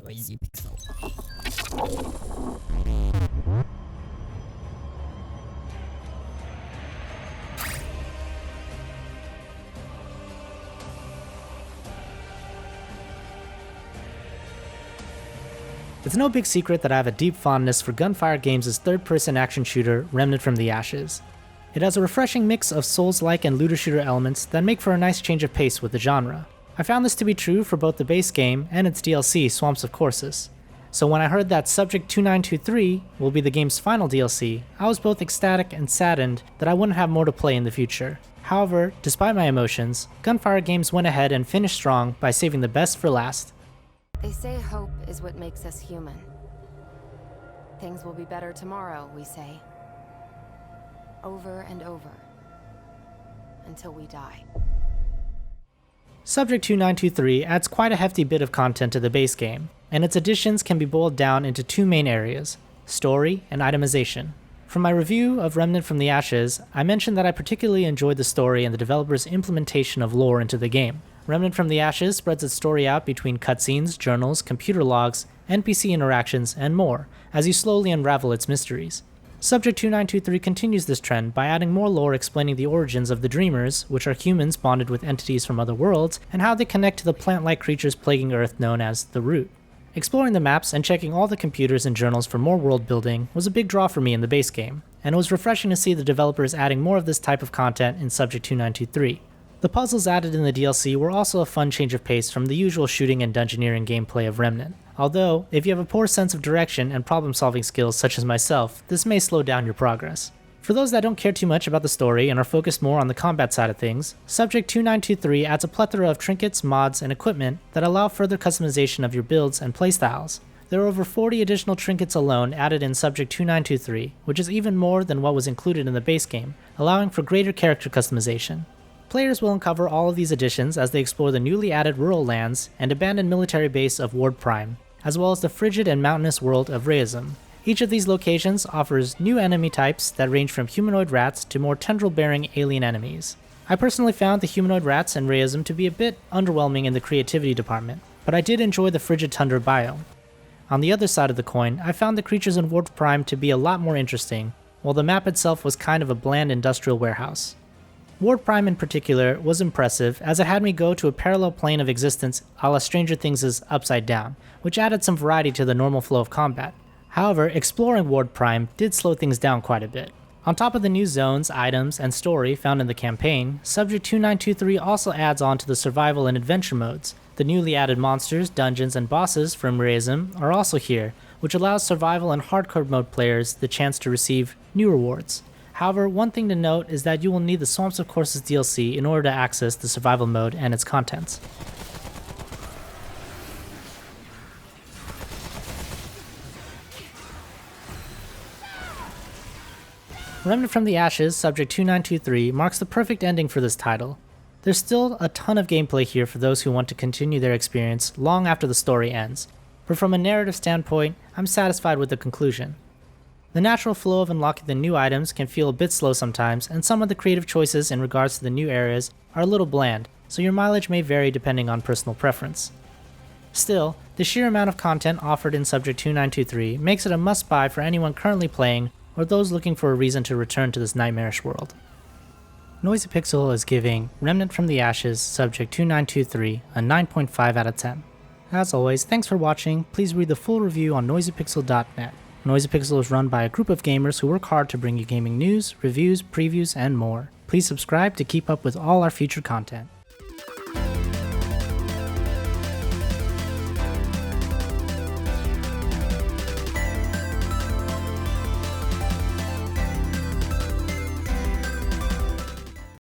Noisy Pixel. It's no big secret that I have a deep fondness for Gunfire Games' third-person action shooter, Remnant from the Ashes. It has a refreshing mix of Souls-like and looter-shooter elements that make for a nice change of pace with the genre. I found this to be true for both the base game and its DLC, Swamps of Corsus. So when I heard that Subject 2923 will be the game's final DLC, I was both ecstatic and saddened that I wouldn't have more to play in the future. However, despite my emotions, Gunfire Games went ahead and finished strong by saving the best for last. They say hope is what makes us human. Things will be better tomorrow, we say. Over and over. Until we die. Subject 2923 adds quite a hefty bit of content to the base game, and its additions can be boiled down into two main areas: story and itemization. From my review of Remnant from the Ashes, I mentioned that I particularly enjoyed the story and the developer's implementation of lore into the game. Remnant from the Ashes spreads its story out between cutscenes, journals, computer logs, NPC interactions, and more, as you slowly unravel its mysteries. Subject 2923 continues this trend by adding more lore explaining the origins of the Dreamers, which are humans bonded with entities from other worlds, and how they connect to the plant-like creatures plaguing Earth known as the Root. Exploring the maps and checking all the computers and journals for more world building was a big draw for me in the base game, and it was refreshing to see the developers adding more of this type of content in Subject 2923. The puzzles added in the DLC were also a fun change of pace from the usual shooting and dungeoneering gameplay of Remnant. Although, if you have a poor sense of direction and problem-solving skills such as myself, this may slow down your progress. For those that don't care too much about the story and are focused more on the combat side of things, Subject 2923 adds a plethora of trinkets, mods, and equipment that allow further customization of your builds and playstyles. There are over 40 additional trinkets alone added in Subject 2923, which is even more than what was included in the base game, allowing for greater character customization. Players will uncover all of these additions as they explore the newly added rural lands and abandoned military base of Ward Prime, as well as the frigid and mountainous world of Reism. Each of these locations offers new enemy types that range from humanoid rats to more tendril-bearing alien enemies. I personally found the humanoid rats in Reism to be a bit underwhelming in the creativity department, but I did enjoy the frigid tundra biome. On the other side of the coin, I found the creatures in Ward Prime to be a lot more interesting, while the map itself was kind of a bland industrial warehouse. Ward Prime in particular was impressive as it had me go to a parallel plane of existence a la Stranger Things' Upside Down, which added some variety to the normal flow of combat. However, exploring Ward Prime did slow things down quite a bit. On top of the new zones, items, and story found in the campaign, Subject 2923 also adds on to the survival and adventure modes. The newly added monsters, dungeons, and bosses from Reism are also here, which allows survival and hardcore mode players the chance to receive new rewards. However, one thing to note is that you will need the Swamps of Corsus DLC in order to access the survival mode and its contents. Remnant from the Ashes, Subject 2923, marks the perfect ending for this title. There's still a ton of gameplay here for those who want to continue their experience long after the story ends, but from a narrative standpoint, I'm satisfied with the conclusion. The natural flow of unlocking the new items can feel a bit slow sometimes, and some of the creative choices in regards to the new areas are a little bland, so your mileage may vary depending on personal preference. Still, the sheer amount of content offered in Subject 2923 makes it a must-buy for anyone currently playing or those looking for a reason to return to this nightmarish world. Noisy Pixel is giving Remnant from the Ashes, Subject 2923 a 9.5 out of 10. As always, thanks for watching. Please read the full review on noisypixel.net. Noisy Pixel is run by a group of gamers who work hard to bring you gaming news, reviews, previews, and more. Please subscribe to keep up with all our future content.